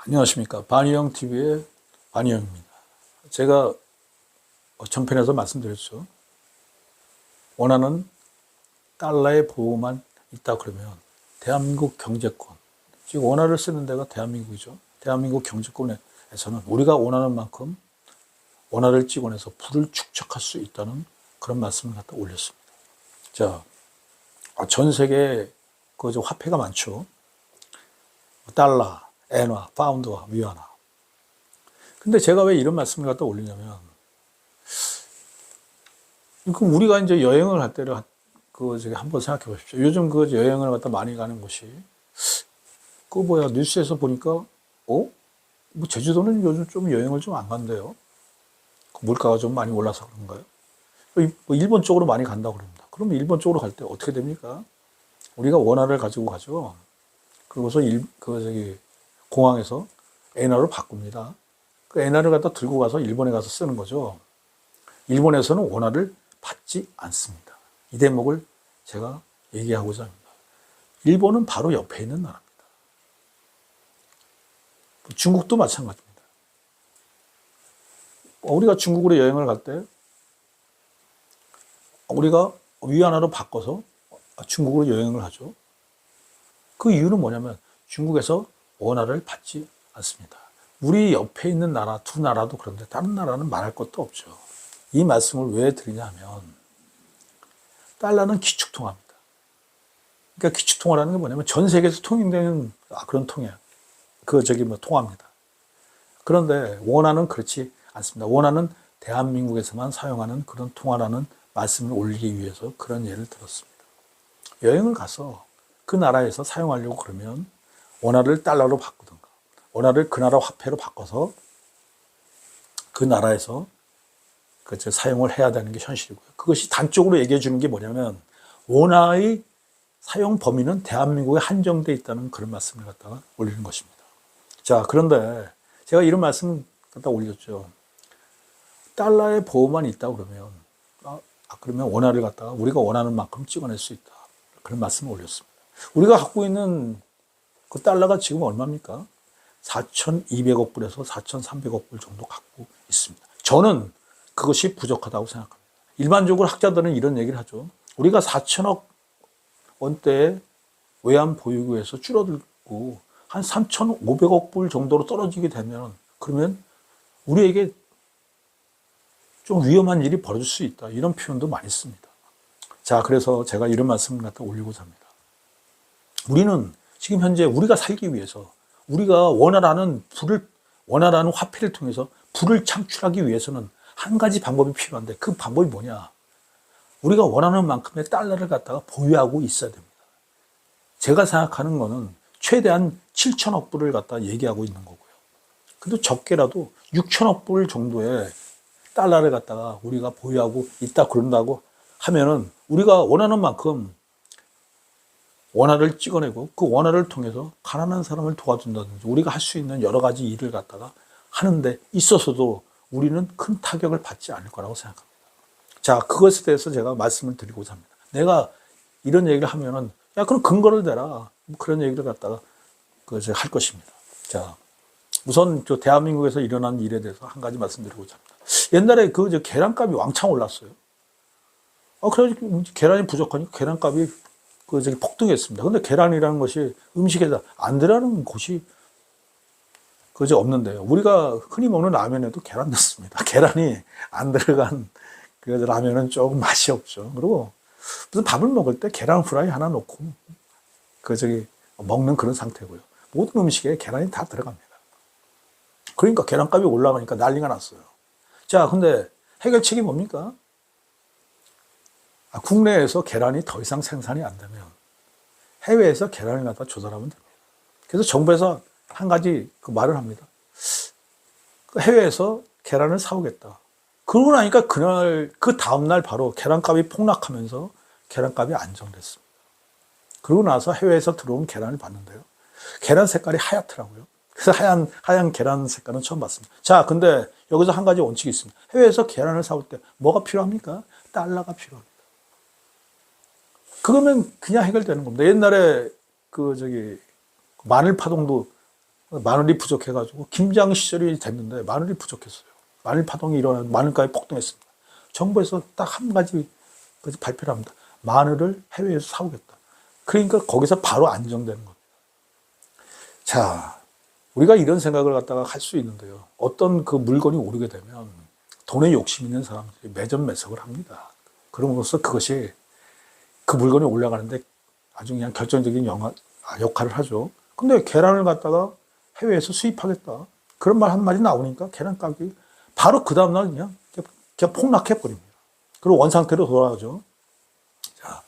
안녕하십니까. 바니영 TV의 바니영입니다. 제가 전편에서 말씀드렸죠. 원하는 달러의 보호만 있다 그러면 대한민국 경제권, 즉 원화를 쓰는 데가 대한민국이죠. 대한민국 경제권에서는 우리가 원하는 만큼 원화를 찍어내서 부를 축적할 수 있다는 그런 말씀을 갖다 올렸습니다. 자, 전 세계에 그 화폐가 많죠. 달러, 엔화, 파운드와 위안화. 근데 제가 왜 이런 말씀을 갖다 올리냐면, 우리가 이제 여행을 할 때를 한번 생각해 보십시오. 요즘 여행을 갖다 많이 가는 곳이, 뉴스에서 보니까, 뭐 제주도는 요즘 좀 여행을 좀 안 간대요. 물가가 좀 많이 올라서 그런가요? 뭐 일본 쪽으로 많이 간다고 그럽니다. 그러면 일본 쪽으로 갈 때 어떻게 됩니까? 우리가 원화를 가지고 가죠. 그러고서 공항에서 엔화로 바꿉니다. 그 엔화를 갖다 들고 가서 일본에 가서 쓰는 거죠. 일본에서는 원화를 받지 않습니다. 이 대목을 제가 얘기하고자 합니다. 일본은 바로 옆에 있는 나라입니다. 중국도 마찬가지입니다. 우리가 중국으로 여행을 갈 때 우리가 위안화로 바꿔서 중국으로 여행을 하죠. 그 이유는 뭐냐면 중국에서 원화를 받지 않습니다. 우리 옆에 있는 나라, 두 나라도 그런데 다른 나라는 말할 것도 없죠. 이 말씀을 왜 드리냐 하면 달러는 기축통화입니다. 그러니까 기축통화라는 게 뭐냐면 전 세계에서 통용되는 그런 통화입니다. 그런데 원화는 그렇지 않습니다. 원화는 대한민국에서만 사용하는 그런 통화라는 말씀을 올리기 위해서 그런 예를 들었습니다. 여행을 가서 그 나라에서 사용하려고 그러면 원화를 달러로 바꾸든가 원화를 그 나라 화폐로 바꿔서 그 나라에서 사용을 해야 되는 게 현실이고요. 그것이 단적으로 얘기해 주는 게 뭐냐면 원화의 사용 범위는 대한민국에 한정되어 있다는 그런 말씀을 갖다가 올리는 것입니다. 자, 그런데 제가 이런 말씀을 갖다 올렸죠. 달러의 보호만 있다 그러면 그러면 원화를 갖다가 우리가 원하는 만큼 찍어낼 수 있다. 그런 말씀을 올렸습니다. 우리가 갖고 있는 그 달러가 지금 얼마입니까? 4,200억 불에서 4,300억 불 정도 갖고 있습니다. 저는 그것이 부족하다고 생각합니다. 일반적으로 학자들은 이런 얘기를 하죠. 우리가 4천억 원대의 외환 보유고에서 줄어들고 한 3,500억 불 정도로 떨어지게 되면 그러면 우리에게 좀 위험한 일이 벌어질 수 있다. 이런 표현도 많이 씁니다. 자, 그래서 제가 이런 말씀을 갖다 올리고자 합니다. 우리는 지금 현재 우리가 살기 위해서 우리가 원화라는 화폐를 통해서 부를 창출하기 위해서는 한 가지 방법이 필요한데 그 방법이 뭐냐? 우리가 원하는 만큼의 달러를 갖다가 보유하고 있어야 됩니다. 제가 생각하는 거는 최대한 7천억 불을 갖다 얘기하고 있는 거고요. 그래도 적게라도 6천억 불 정도의 달러를 갖다가 우리가 보유하고 있다 그런다고 하면은 우리가 원하는 만큼 원화를 찍어내고 그 원화를 통해서 가난한 사람을 도와준다든지 우리가 할 수 있는 여러 가지 일을 갖다가 하는데 있어서도 우리는 큰 타격을 받지 않을 거라고 생각합니다. 자, 그것에 대해서 제가 말씀을 드리고자 합니다. 내가 이런 얘기를 하면은 그럼 근거를 대라. 그런 얘기를 갖다가 할 것입니다. 자, 우선 대한민국에서 일어난 일에 대해서 한 가지 말씀드리고자 합니다. 옛날에 계란값이 왕창 올랐어요. 그래서 계란이 부족하니까 계란값이 폭등했습니다. 근데 계란이라는 것이 음식에다 안 들어가는 곳이 없는데요. 우리가 흔히 먹는 라면에도 계란 넣습니다. 계란이 안 들어간 라면은 조금 맛이 없죠. 그리고 무슨 밥을 먹을 때 계란 후라이 하나 넣고 먹는 그런 상태고요. 모든 음식에 계란이 다 들어갑니다. 그러니까 계란값이 올라가니까 난리가 났어요. 자, 근데 해결책이 뭡니까? 국내에서 계란이 더 이상 생산이 안 되면 해외에서 계란을 갖다 조달하면 됩니다. 그래서 정부에서 한 가지 말을 합니다. 해외에서 계란을 사오겠다. 그러고 나니까 그 다음날 바로 계란값이 폭락하면서 계란값이 안정됐습니다. 그러고 나서 해외에서 들어온 계란을 봤는데요. 계란 색깔이 하얗더라고요. 그래서 하얀 계란 색깔은 처음 봤습니다. 자, 근데 여기서 한 가지 원칙이 있습니다. 해외에서 계란을 사올 때 뭐가 필요합니까? 달러가 필요합니다. 그러면 그냥 해결되는 겁니다. 옛날에 마늘 파동도 마늘이 부족해가지고 김장 시절이 됐는데 마늘이 부족했어요. 마늘 파동이 일어나서 마늘가에 폭등했습니다. 정부에서 딱 한 가지 발표를 합니다. 마늘을 해외에서 사오겠다. 그러니까 거기서 바로 안정되는 겁니다. 자, 우리가 이런 생각을 갖다가 할 수 있는데요. 어떤 그 물건이 오르게 되면 돈에 욕심 있는 사람들이 매점매석을 합니다. 그럼으로써 그것이 그 물건이 올라가는데 아주 그냥 결정적인 역할을 하죠. 근데 계란을 갖다가 해외에서 수입하겠다. 그런 말 한마디 나오니까 계란 가격이 바로 그 다음날 그냥 폭락해 버립니다. 그리고 원상태로 돌아가죠. 자,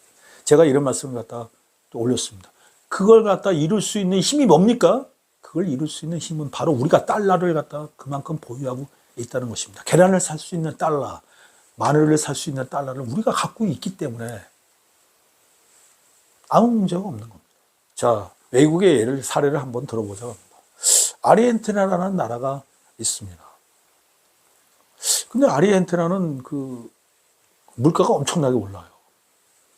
제가 이런 말씀을 갖다가 또 올렸습니다. 그걸 갖다 이룰 수 있는 힘이 뭡니까? 그걸 이룰 수 있는 힘은 바로 우리가 달러를 갖다가 그만큼 보유하고 있다는 것입니다. 계란을 살 수 있는 달러, 마늘을 살 수 있는 달러를 우리가 갖고 있기 때문에 아무 문제가 없는 겁니다. 자, 외국의 사례를 한번 들어보자고 합니다. 아르헨티나라는 나라가 있습니다. 근데 아르헨티나는 그 물가가 엄청나게 올라요.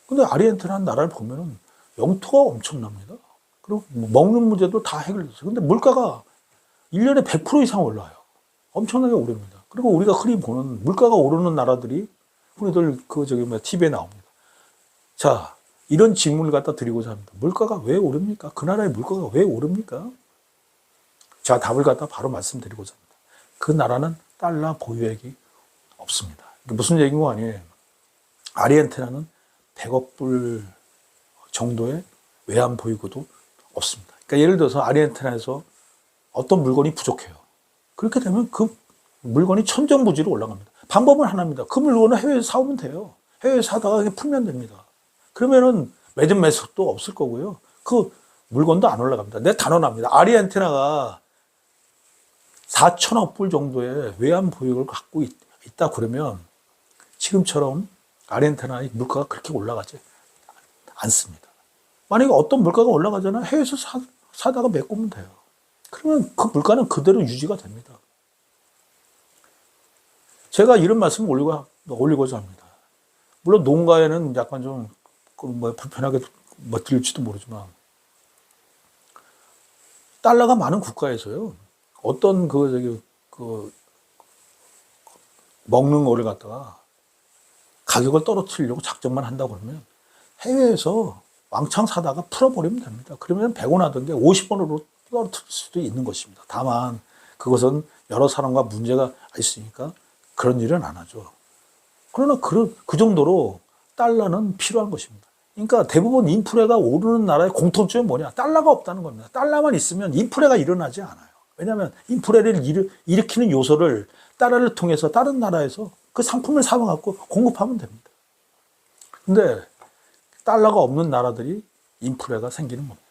근데 아르헨티나 나라를 보면은 영토가 엄청납니다. 그리고 먹는 문제도 다 해결됐어요. 근데 물가가 1년에 100% 이상 올라요. 엄청나게 오릅니다. 그리고 우리가 흔히 보는 물가가 오르는 나라들이 흔히들 TV에 나옵니다. 자, 이런 질문을 갖다 드리고자 합니다. 물가가 왜 오릅니까? 그 나라의 물가가 왜 오릅니까? 자, 답을 갖다 바로 말씀드리고자 합니다. 그 나라는 달러 보유액이 없습니다. 무슨 얘기인 거 아니에요? 아르헨티나는 100억 불 정도의 외환 보유고도 없습니다. 그러니까 예를 들어서 아르헨티나에서 어떤 물건이 부족해요. 그렇게 되면 그 물건이 천정부지로 올라갑니다. 방법은 하나입니다. 그 물건을 해외에서 사오면 돼요. 해외에서 사다가 그냥 풀면 됩니다. 그러면은 매점 매석도 없을 거고요. 그 물건도 안 올라갑니다. 내가 단언합니다. 아르헨티나가 4천억 불 정도의 외환 보유를 갖고 있다 그러면 지금처럼 아르헨티나의 물가가 그렇게 올라가지 않습니다. 만약에 어떤 물가가 올라가잖아요. 해외에서 사다가 메꾸면 돼요. 그러면 그 물가는 그대로 유지가 됩니다. 제가 이런 말씀을 올리고자 합니다. 물론 농가에는 약간 좀 불편하게 들릴지도 모르지만 달러가 많은 국가에서요. 어떤 먹는 거를 갖다가 가격을 떨어뜨리려고 작정만 한다고 그러면 해외에서 왕창 사다가 풀어버리면 됩니다. 그러면 100원 하던 게 50원으로 떨어뜨릴 수도 있는 것입니다. 다만 그것은 여러 사람과 문제가 있으니까 그런 일은 안 하죠. 그러나 그 정도로 달러는 필요한 것입니다. 그러니까 대부분 인플레가 오르는 나라의 공통점이 뭐냐? 달러가 없다는 겁니다. 달러만 있으면 인플레가 일어나지 않아요. 왜냐하면 인플레를 일으키는 요소를 달러를 통해서 다른 나라에서 그 상품을 사와갖고 공급하면 됩니다. 근데 달러가 없는 나라들이 인플레가 생기는 겁니다.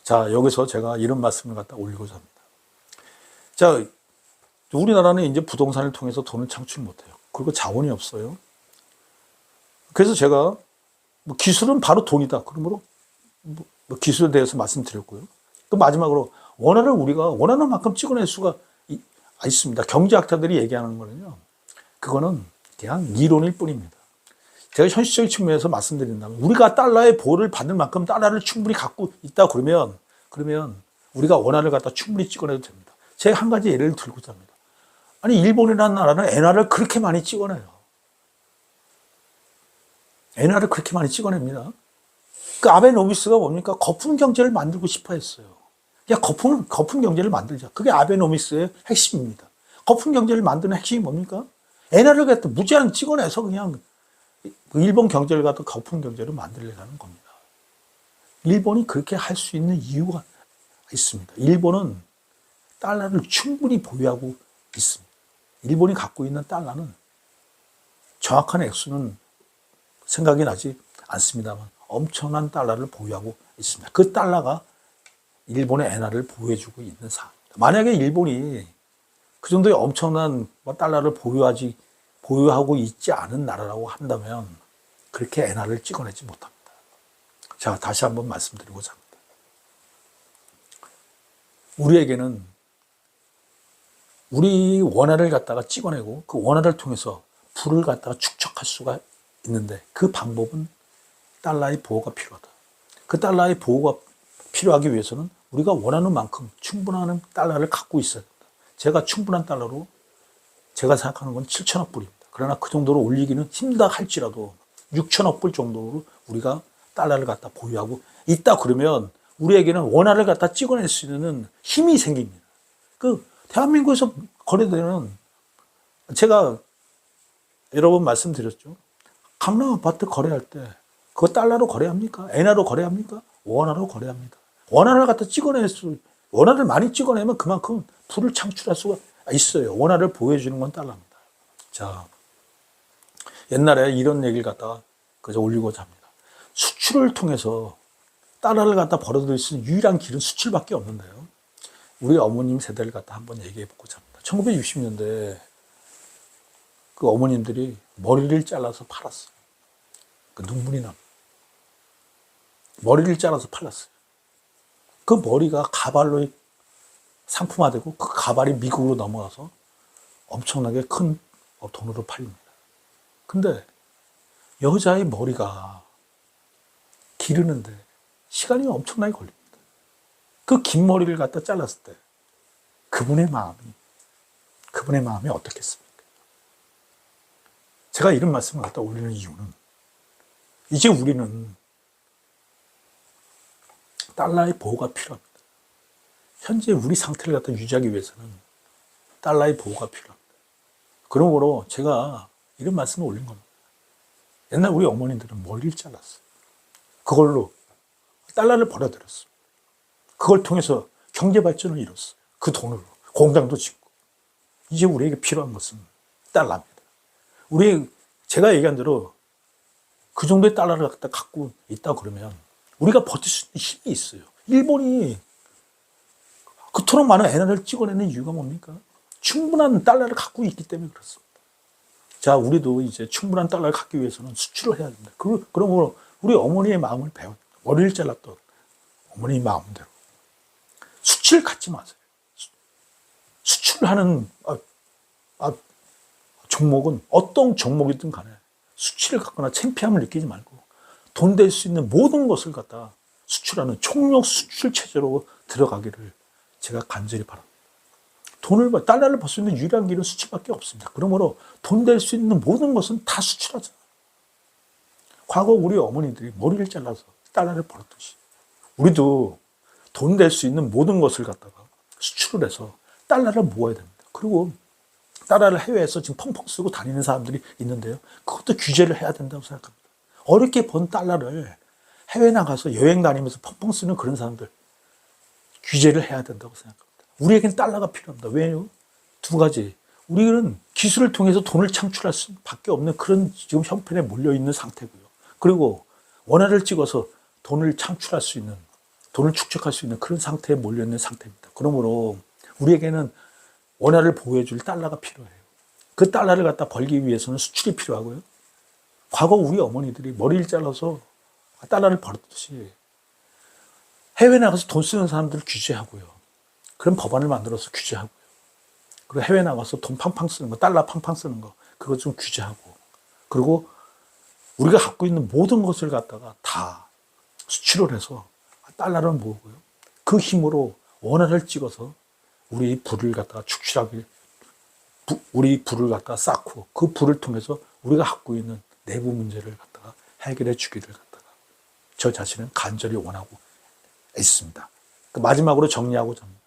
자, 여기서 제가 이런 말씀을 갖다 올리고자 합니다. 자, 우리나라는 이제 부동산을 통해서 돈을 창출 못해요. 그리고 자원이 없어요. 그래서 제가 기술은 바로 돈이다. 그러므로 기술에 대해서 말씀드렸고요. 또 마지막으로 원화를 우리가 원하는 만큼 찍어낼 수가 있습니다. 경제학자들이 얘기하는 거는요. 그거는 그냥 이론일 뿐입니다. 제가 현실적인 측면에서 말씀드린다면 우리가 달러의 보호를 받을 만큼 달러를 충분히 갖고 있다 그러면 우리가 원화를 갖다 충분히 찍어내도 됩니다. 제가 한 가지 예를 들고자 합니다. 아니 일본이라는 나라는 엔화를 그렇게 많이 찍어내요. 엔화를 그렇게 많이 찍어냅니다. 그 아베노미스가 뭡니까? 거품 경제를 만들고 싶어 했어요. 야, 거품 경제를 만들자. 그게 아베노미스의 핵심입니다. 거품 경제를 만드는 핵심이 뭡니까? 엔화를 갖다 무제한 찍어내서 그냥 일본 경제를 갖다 거품 경제로 만들려는 겁니다. 일본이 그렇게 할 수 있는 이유가 있습니다. 일본은 달러를 충분히 보유하고 있습니다. 일본이 갖고 있는 달러는 정확한 액수는 생각이 나지 않습니다만 엄청난 달러를 보유하고 있습니다. 그 달러가 일본의 엔화를 보호해주고 있는 상황입니다. 만약에 일본이 그 정도의 엄청난 달러를 보유하고 있지 않은 나라라고 한다면 그렇게 엔화를 찍어내지 못합니다. 자, 다시 한번 말씀드리고자 합니다. 우리에게는 우리 원화를 갖다가 찍어내고 그 원화를 통해서 부를 갖다가 축적할 수가 있는데 그 방법은 달러의 보호가 필요하다. 그 달러의 보호가 필요하기 위해서는 우리가 원하는 만큼 충분한 달러를 갖고 있어야 된다. 제가 충분한 달러로 제가 생각하는 건 7천억 불입니다. 그러나 그 정도로 올리기는 힘들다 할지라도 6천억 불 정도로 우리가 달러를 갖다 보유하고 있다 그러면 우리에게는 원화를 갖다 찍어낼 수 있는 힘이 생깁니다. 그 대한민국에서 거래되는 제가 여러 번 말씀드렸죠. 강남 아파트 거래할 때 그거 달러로 거래합니까? 엔화로 거래합니까? 원화로 거래합니다. 원화를 갖다 찍어낼 수, 원화를 많이 찍어내면 그만큼 부를 창출할 수가 있어요. 원화를 보여주는 건 달러입니다. 자, 옛날에 이런 얘기를 갖다가 그저 올리고자 합니다. 수출을 통해서 달러를 갖다 벌어들일 수 있는 유일한 길은 수출밖에 없는데요. 우리 어머님 세대를 갖다 한번 얘기해 보고자 합니다. 1960년대에 그 어머님들이 머리를 잘라서 팔았어요. 그 눈물이 납니다. 머리를 잘라서 팔았어요. 그 머리가 가발로 상품화되고 그 가발이 미국으로 넘어가서 엄청나게 큰 돈으로 팔립니다. 근데 여자의 머리가 기르는데 시간이 엄청나게 걸립니다. 그 긴 머리를 갖다 잘랐을 때 그분의 마음이 어떻겠습니까? 제가 이런 말씀을 갖다 올리는 이유는 이제 우리는 달러의 보호가 필요합니다. 현재 우리 상태를 갖다 유지하기 위해서는 달러의 보호가 필요합니다. 그러므로 제가 이런 말씀을 올린 겁니다. 옛날 우리 어머니들은 머리를 잘랐어요. 그걸로 달러를 벌어들였어요. 그걸 통해서 경제 발전을 이뤘어요. 그 돈으로 공장도 짓고. 이제 우리에게 필요한 것은 달러입니다. 제가 얘기한 대로 그 정도의 달러를 갖고 있다 그러면 우리가 버틸 수 있는 힘이 있어요. 일본이 그토록 많은 엔화를 찍어내는 이유가 뭡니까? 충분한 달러를 갖고 있기 때문에 그렇습니다. 자, 우리도 이제 충분한 달러를 갖기 위해서는 수출을 해야 됩니다. 그러므로 우리 어머니의 마음을 배웠다. 머리를 잘랐던 어머니의 마음대로. 수치를 갖지 마세요. 수출을 하는 종목은 어떤 종목이든 간에 수치를 갖거나 창피함을 느끼지 말고 돈 될 수 있는 모든 것을 갖다 수출하는 총력 수출 체제로 들어가기를 제가 간절히 바랍니다. 달러를 벌 수 있는 유일한 길은 수출밖에 없습니다. 그러므로 돈 될 수 있는 모든 것은 다 수출하자. 과거 우리 어머니들이 머리를 잘라서 달러를 벌었듯이 우리도 돈 될 수 있는 모든 것을 갖다가 수출을 해서 달러를 모아야 됩니다. 그리고 달러를 해외에서 지금 펑펑 쓰고 다니는 사람들이 있는데요. 그것도 규제를 해야 된다고 생각합니다. 어렵게 번 달러를 해외 나가서 여행 다니면서 펑펑 쓰는 그런 사람들 규제를 해야 된다고 생각합니다. 우리에겐 달러가 필요합니다. 왜요? 두 가지. 우리는 기술을 통해서 돈을 창출할 수밖에 없는 그런 지금 형편에 몰려있는 상태고요. 그리고 원화를 찍어서 돈을 창출할 수 있는, 돈을 축적할 수 있는 그런 상태에 몰려있는 상태입니다. 그러므로 우리에게는 원화를 보호해줄 달러가 필요해요. 그 달러를 갖다 벌기 위해서는 수출이 필요하고요. 과거 우리 어머니들이 머리를 잘라서 달러를 벌었듯이 해외 나가서 돈 쓰는 사람들을 규제하고요. 그런 법안을 만들어서 규제하고요. 그리고 해외 나가서 돈 팡팡 쓰는 거, 달러 팡팡 쓰는 거, 그것 좀 규제하고. 그리고 우리가 갖고 있는 모든 것을 갖다가 다 수출을 해서 달러를 모으고요. 그 힘으로 원화를 찍어서 우리 부를 갖다가 우리 부를 갖다가 쌓고 그 부를 통해서 우리가 갖고 있는 내부 문제를 갖다가 해결해 주기를 갖다가 저 자신은 간절히 원하고 있습니다. 마지막으로 정리하고자 합니다.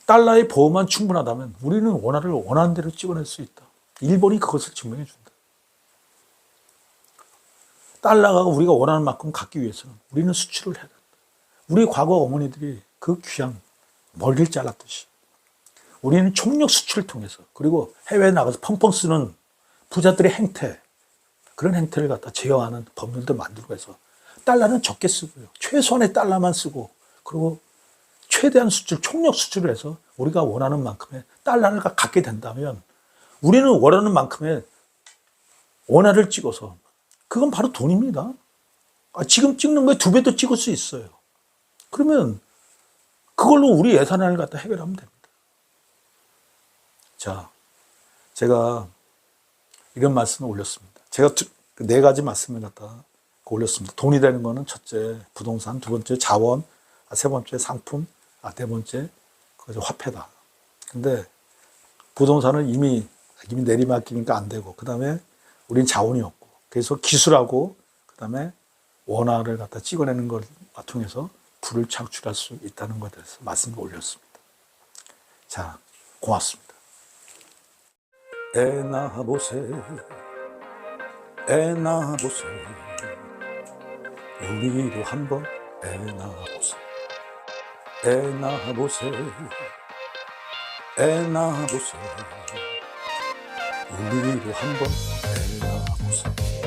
달러의 보호만 충분하다면 우리는 원화를 원하는 대로 찍어낼 수 있다. 일본이 그것을 증명해 준다. 달러가 우리가 원하는 만큼 갖기 위해서는 우리는 수출을 해야 된다. 우리 과거 어머니들이 그 귀한 머리를 잘랐듯이 우리는 총력 수출을 통해서 그리고 해외에 나가서 펑펑 쓰는 부자들의 행태, 그런 행태를 갖다 제어하는 법률도 만들고 해서 달러는 적게 쓰고요. 최소한의 달러만 쓰고 그리고 최대한 수출, 총력 수출을 해서 우리가 원하는 만큼의 달러를 갖게 된다면 우리는 원하는 만큼의 원화를 찍어서 그건 바로 돈입니다. 지금 찍는 거에 2배도 찍을 수 있어요. 그러면 그걸로 우리 예산안을 갖다 해결하면 됩니다. 자, 제가 이런 말씀을 올렸습니다. 제가 4가지 말씀을 갖다 올렸습니다. 돈이 되는 거는 첫째 부동산, 두 번째 자원, 세 번째 상품, 네 번째 그 화폐다. 근데 부동산은 이미 내리막기니까 안 되고, 그 다음에 우린 자원이 없고, 그래서 기술하고 그 다음에 원화를 갖다 찍어내는 걸 통해서 부를 창출할 수 있다는 것에 대해서 말씀을 올렸습니다. 자, 고맙습니다. 애나보세, 애나보세, 우리도 한번 애나보세, 애나보세, 애나보세, 우리도 한번 애나보세.